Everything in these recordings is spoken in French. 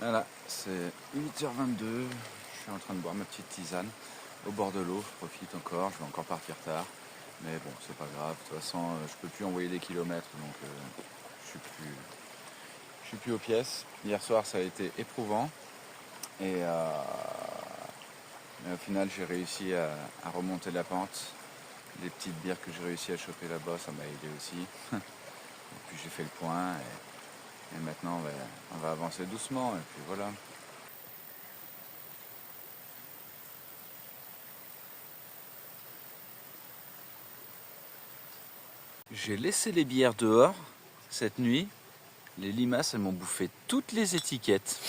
Voilà, c'est 8h22, je suis en train de boire ma petite tisane au bord de l'eau, je profite encore, je vais encore partir tard. Mais bon, c'est pas grave, de toute façon, je peux plus envoyer des kilomètres, donc je suis plus aux pièces. Hier soir, ça a été éprouvant, et mais au final, j'ai réussi à remonter la pente. Les petites bières que j'ai réussi à choper là-bas, ça m'a aidé aussi. Et puis j'ai fait le point, et maintenant, on va avancer doucement, et puis voilà. J'ai laissé les bières dehors cette nuit. Les limaces, elles m'ont bouffé toutes les étiquettes.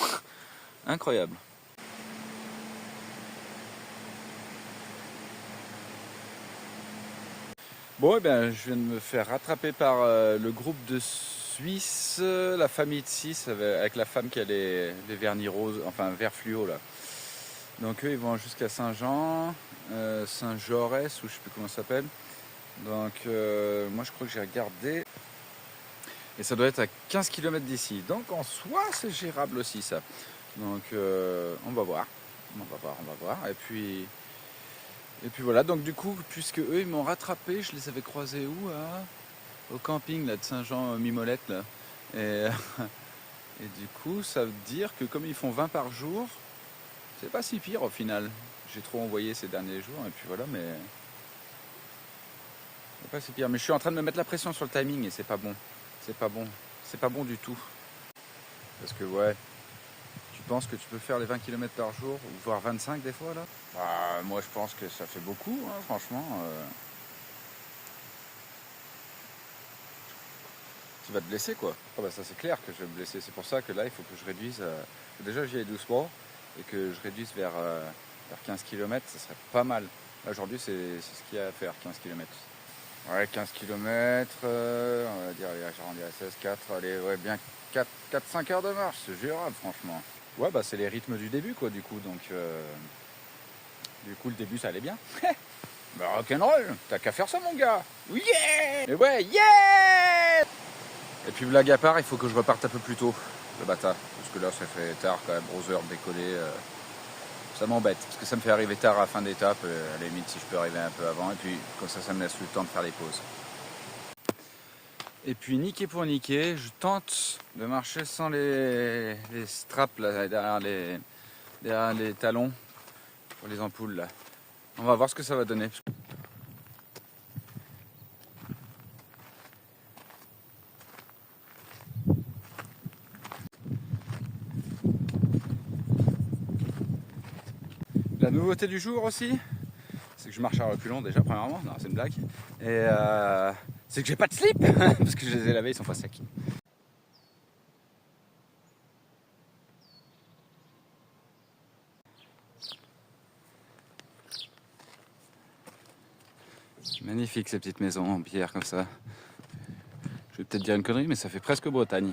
Incroyable. Bon, eh bien, je viens de me faire rattraper par le groupe de Suisse, la famille de 6, avec la femme qui a les vernis roses, enfin vert fluo là. Donc eux, ils vont jusqu'à Saint-Jean, Saint-Jaurès, ou je sais plus comment ça s'appelle. Donc moi, je crois que j'ai regardé. Et ça doit être à 15 km d'ici. Donc en soi, c'est gérable aussi ça. Donc on va voir. On va voir. Et puis voilà, donc du coup, puisque eux ils m'ont rattrapé, je les avais croisés où au camping là, de Saint-Jean-Mimolette là. Et, et du coup, ça veut dire que comme ils font 20 par jour, c'est pas si pire au final. J'ai trop envoyé ces derniers jours et puis voilà, mais c'est pas si pire. Mais je suis en train de me mettre la pression sur le timing et c'est pas bon. C'est pas bon. C'est pas bon du tout. Parce que ouais, tu penses que tu peux faire les 20 km par jour, ou voire 25 des fois là? Bah, moi je pense que ça fait beaucoup, hein, franchement. Tu vas te blesser quoi. Ah bah ça c'est clair que je vais me blesser. C'est pour ça que là il faut que je réduise. Déjà j'y aille doucement et que je réduise vers 15 km, ça serait pas mal. Là, aujourd'hui c'est ce qu'il y a à faire, 15 km. Ouais, 15 km, on va dire, allez, j'arrondis à 16, 4, allez, ouais, bien 4-5 heures de marche, c'est gérable franchement. Ouais, bah c'est les rythmes du début quoi, du coup, donc le début ça allait bien. Bah rock'n'roll, t'as qu'à faire ça mon gars. Yeah. Et ouais, yeah. Et puis blague à part, il faut que je reparte un peu plus tôt, le bâtard, parce que là ça fait tard quand même, 11 heures de décoller. Ça m'embête, parce que ça me fait arriver tard à la fin d'étape, à la limite si je peux arriver un peu avant, et puis comme ça me laisse le temps de faire les pauses. Et puis niquer pour niquer, je tente de marcher sans les straps là, derrière les talons pour les ampoules là. On va voir ce que ça va donner. La nouveauté du jour aussi, c'est que je marche à reculons déjà premièrement, non c'est une blague. Et c'est que j'ai pas de slip, parce que je les ai lavés, ils sont pas secs. Magnifique ces petites maisons en pierre comme ça. Je vais peut-être dire une connerie, mais ça fait presque Bretagne.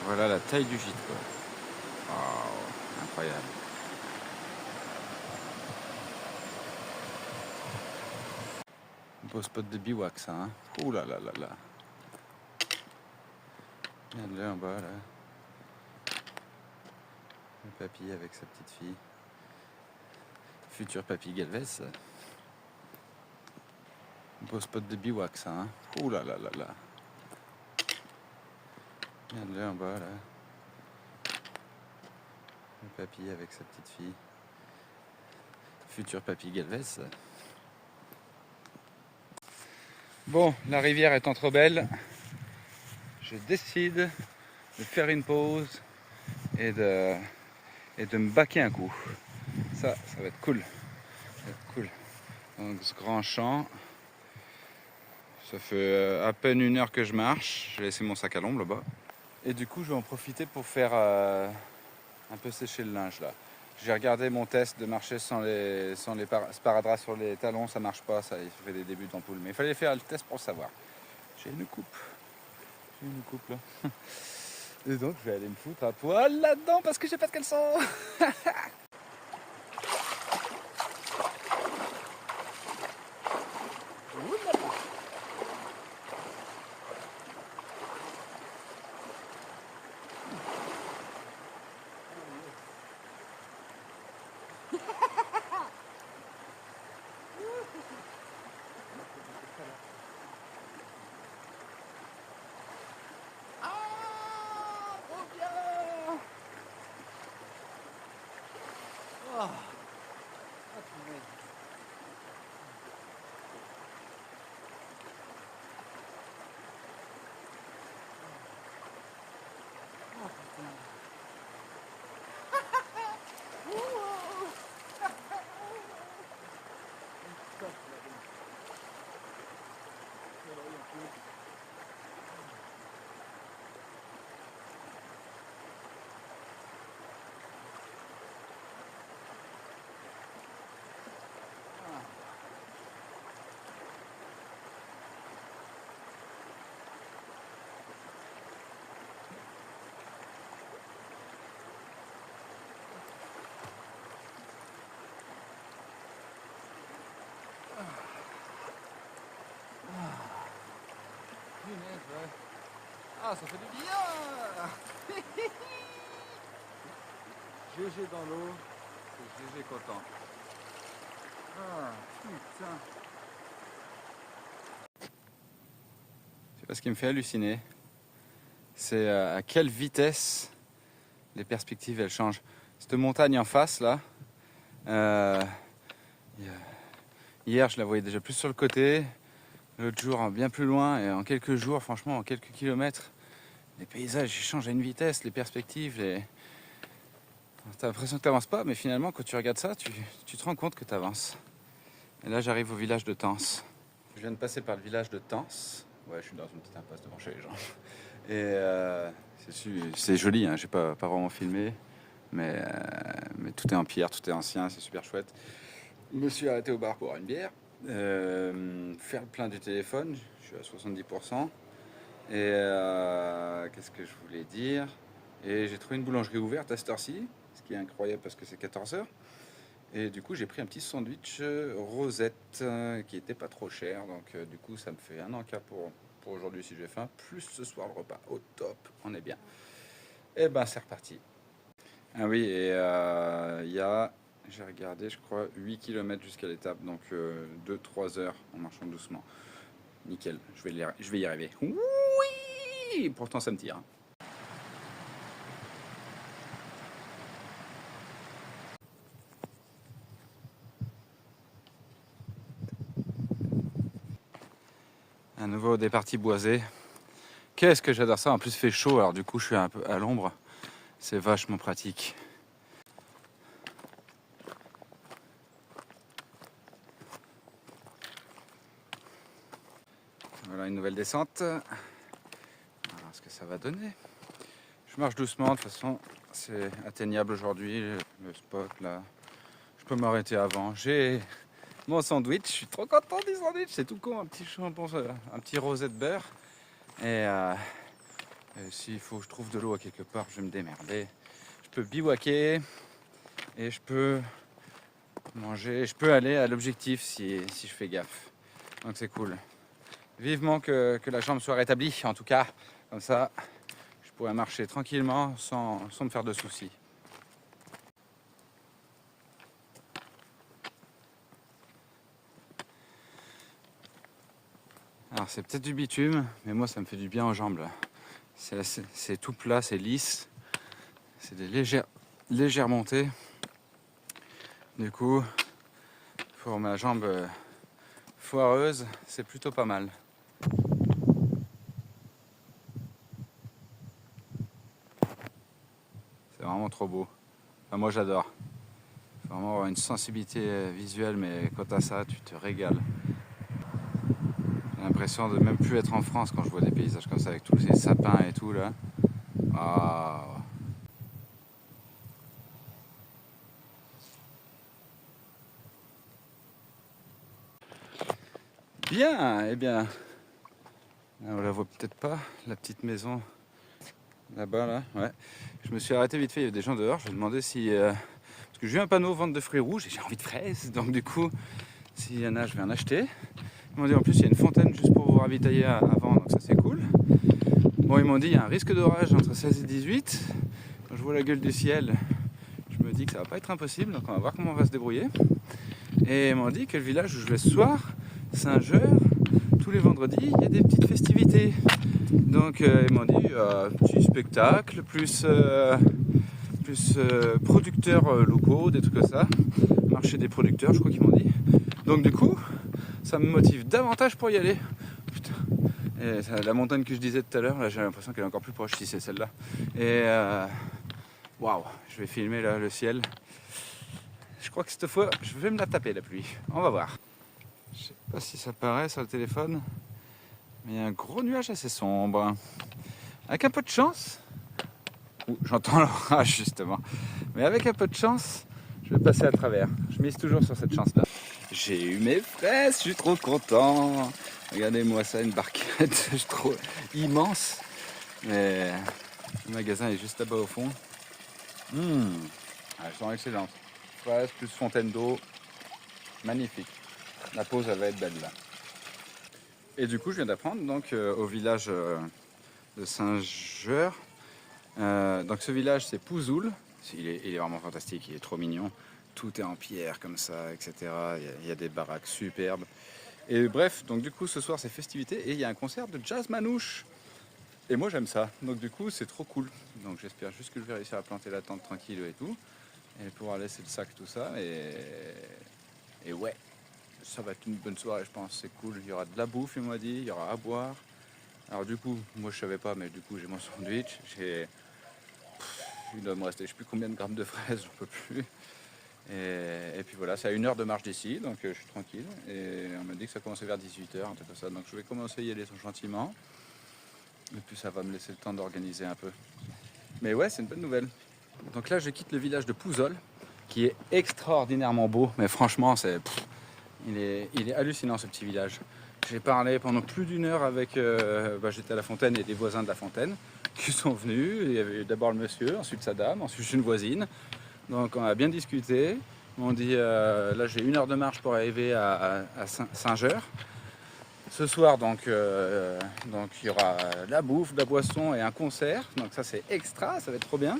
Voilà la taille du gîte quoi. Wow, incroyable. Beau spot de bivouac ça, hein. Ouh là là là là. Regarde là en bas là. Le papy avec sa petite fille. Futur papy Galvez. Beau spot de bivouac ça, hein. Ouh là là là là. Regarde là en bas là. Le papy avec sa petite fille. Futur papy Galvez. Bon, la rivière étant trop belle, je décide de faire une pause et de me baquer un coup. Ça va être cool. Ça va être cool. Donc ce grand champ, ça fait à peine 1 heure que je marche. J'ai laissé mon sac à l'ombre là-bas. Et du coup, je vais en profiter pour faire un peu sécher le linge là. J'ai regardé mon test de marcher sans les sparadraps sur les talons, ça marche pas, ça fait des débuts d'ampoule. Mais il fallait faire le test pour le savoir. J'ai une coupe là. Et donc je vais aller me foutre à poil là-dedans parce que j'ai pas de caleçon. Ah, ah punaise. Ah putain. Stop, là-bas. Voilà, il y a un peu. Punaise, ouais. Ah, ça fait du bien. GG dans l'eau, c'est GG content. Ah, putain. Tu vois, ce qui me fait halluciner, c'est à quelle vitesse les perspectives elles changent. Cette montagne en face là, euh, hier je la voyais déjà plus sur le côté, l'autre jour bien plus loin, et en quelques jours, franchement en quelques kilomètres, les paysages ils changent à une vitesse, les perspectives, t'as l'impression que tu n'avances pas, mais finalement quand tu regardes ça, tu te rends compte que tu avances. Et là j'arrive au village de Tens. Je viens de passer par le village de Tens. Ouais, je suis dans une petite impasse devant chez les gens. Et c'est joli, hein, j'ai pas vraiment filmé, mais tout est en pierre, tout est ancien, c'est super chouette. Je me suis arrêté au bar pour boire une bière, faire le plein du téléphone, je suis à 70%. Et qu'est-ce que je voulais dire? Et j'ai trouvé une boulangerie ouverte à cette heure-ci, ce qui est incroyable parce que c'est 14h. Et du coup, j'ai pris un petit sandwich Rosette qui était pas trop cher. Donc, du coup, ça me fait un encas pour aujourd'hui si j'ai faim. Plus ce soir le repas. Au top, on est bien. Et ben, c'est reparti. Ah oui, et il y a, j'ai regardé, je crois, 8 km jusqu'à l'étape. Donc, 2-3 heures en marchant doucement. Nickel, je vais y arriver. Oui! Pourtant, ça me tire. À nouveau des parties boisées. Qu'est-ce que j'adore ça. En plus, il fait chaud, alors du coup, je suis un peu à l'ombre. C'est vachement pratique. Voilà une nouvelle descente. On va voir ce que ça va donner. Je marche doucement, de toute façon, c'est atteignable aujourd'hui. Le spot là, je peux m'arrêter avant. J'ai mon sandwich, je suis trop content du sandwich. C'est tout con, un petit jambon, un petit rosé de beurre. Et s'il faut que je trouve de l'eau à quelque part, je vais me démerder. Je peux bivouaquer et je peux manger. Je peux aller à l'objectif si je fais gaffe. Donc c'est cool. Vivement que la jambe soit rétablie, en tout cas. Comme ça, je pourrais marcher tranquillement sans me faire de soucis. Alors c'est peut-être du bitume, mais moi ça me fait du bien aux jambes là. C'est tout plat, c'est lisse. C'est des légères montées. Du coup, pour ma jambe foireuse, c'est plutôt pas mal. C'est vraiment trop beau. Enfin, moi j'adore. Faut vraiment avoir une sensibilité visuelle, mais quand t'as ça, tu te régales. J'ai l'impression de même plus être en France quand je vois des paysages comme ça avec tous ces sapins et tout là. Ah. Bien, eh bien, on la voit peut-être pas, la petite maison là-bas là. Ouais. Je me suis arrêté vite fait, il y avait des gens dehors. Je me demandais si parce que j'ai eu un panneau vente de fruits rouges et j'ai envie de fraises, donc du coup, s'il y en a, je vais en acheter. Ils m'ont dit en plus il y a une fontaine juste pour vous ravitailler avant, donc ça c'est cool. Bon, ils m'ont dit il y a un risque d'orage entre 16 et 18. Quand je vois la gueule du ciel, je me dis que ça va pas être impossible, donc on va voir comment on va se débrouiller. Et ils m'ont dit que le village où je vais ce soir, Saint-Geur, tous les vendredis, il y a des petites festivités. Donc ils m'ont dit petit spectacle, plus plus producteurs locaux, des trucs comme ça. Marché des producteurs, je crois qu'ils m'ont dit. Donc du coup, ça me motive davantage pour y aller. Putain. Et la montagne que je disais tout à l'heure, là j'ai l'impression qu'elle est encore plus proche si c'est celle-là. Et waouh, je vais filmer là le ciel. Je crois que cette fois, je vais me la taper la pluie. On va voir. Je sais pas si ça paraît sur le téléphone, mais il y a un gros nuage assez sombre. Avec un peu de chance, j'entends l'orage justement, mais avec un peu de chance, je vais passer à travers. Je mise toujours sur cette chance-là. J'ai eu mes fraises, je suis trop content. Regardez-moi ça, une barquette, je suis trop immense. Mais le magasin est juste là-bas au fond. Elles sont excellentes. Fraises plus fontaine d'eau, magnifique. La pause elle va être belle là. Et du coup, je viens d'apprendre donc au village de Saint-Geur. Donc ce village, c'est Pouzoul. Il est vraiment fantastique, il est trop mignon. Tout est en pierre comme ça, etc. Il y a des baraques superbes. Et bref, donc du coup, ce soir, c'est festivité et il y a un concert de jazz manouche. Et moi, j'aime ça. Donc du coup, c'est trop cool. Donc j'espère juste que je vais réussir à planter la tente tranquille et tout. Et pouvoir laisser le sac, tout ça. Et ouais, ça va être une bonne soirée, je pense. C'est cool. Il y aura de la bouffe, il m'a dit. Il y aura à boire. Alors du coup, moi, je savais pas, mais du coup, j'ai mon sandwich. Il doit me rester, je sais plus combien de grammes de fraises, j'en peux plus. Et puis voilà, c'est à 1 heure de marche d'ici, donc je suis tranquille. Et on m'a dit que ça commençait vers 18h, un truc comme ça. Donc je vais commencer à y aller gentiment. Et puis ça va me laisser le temps d'organiser un peu. Mais ouais, c'est une bonne nouvelle. Donc là, je quitte le village de Pouzol, qui est extraordinairement beau. Mais franchement, il est hallucinant ce petit village. J'ai parlé pendant plus d'1 heure avec... j'étais à la fontaine et des voisins de la fontaine qui sont venus. Il y avait d'abord le monsieur, ensuite sa dame, ensuite une voisine. Donc on a bien discuté. On dit, là j'ai 1 heure de marche pour arriver à Saint-Geur. Ce soir, donc il y aura de la bouffe, de la boisson et un concert. Donc ça c'est extra, ça va être trop bien.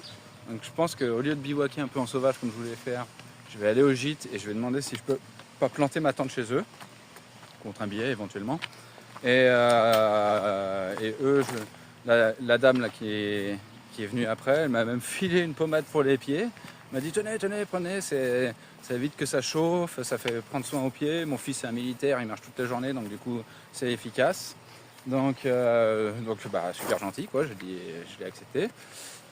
Donc je pense qu'au lieu de bivouaquer un peu en sauvage comme je voulais faire, je vais aller au gîte et je vais demander si je peux pas planter ma tente chez eux, contre un billet éventuellement. Et eux, la dame là, qui est venue après, elle m'a même filé une pommade pour les pieds. Elle m'a dit tenez, prenez, ça évite que ça chauffe, ça fait prendre soin aux pieds. Mon fils est un militaire, il marche toute la journée, donc du coup c'est efficace. Donc super gentil quoi, je l'ai accepté.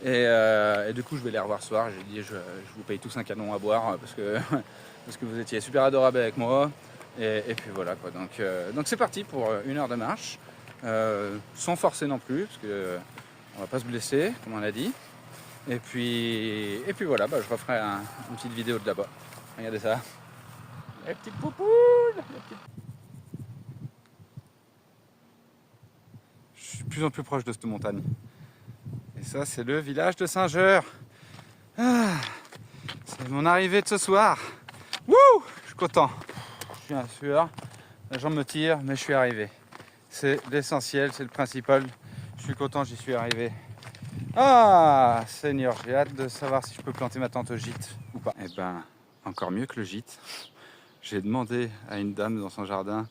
Et du coup je vais les revoir ce soir. J'ai dit je vous paye tous un canon à boire parce que vous étiez super adorables avec moi. Et puis voilà quoi. Donc c'est parti pour 1 heure de marche, sans forcer non plus parce que on va pas se blesser comme on l'a dit. Et puis voilà, je referai une petite vidéo de là-bas. Regardez ça. Les petites poupoules. Je suis de plus en plus proche de cette montagne. Et ça, c'est le village de Saint-Geur. C'est mon arrivée de ce soir. Wouh! Je suis content. Je suis un sueur. La jambe me tire, mais je suis arrivé. C'est l'essentiel, c'est le principal. Je suis content, j'y suis arrivé. Ah, Seigneur, j'ai hâte de savoir si je peux planter ma tente au gîte ou pas. Eh ben, encore mieux que le gîte. J'ai demandé à une dame dans son jardin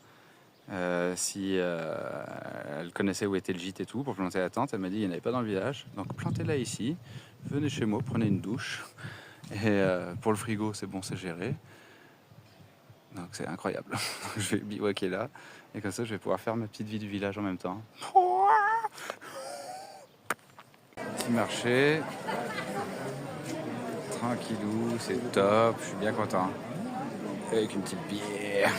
si elle connaissait où était le gîte et tout pour planter la tente. Elle m'a dit qu'il n'y en avait pas dans le village. Donc plantez-la ici, venez chez moi, prenez une douche. Et pour le frigo, c'est bon, c'est géré. Donc c'est incroyable. Je vais bivouaquer là. Et comme ça, je vais pouvoir faire ma petite vie du village en même temps. Petit marché. Tranquillou, c'est top. Je suis bien content. Avec une petite bière.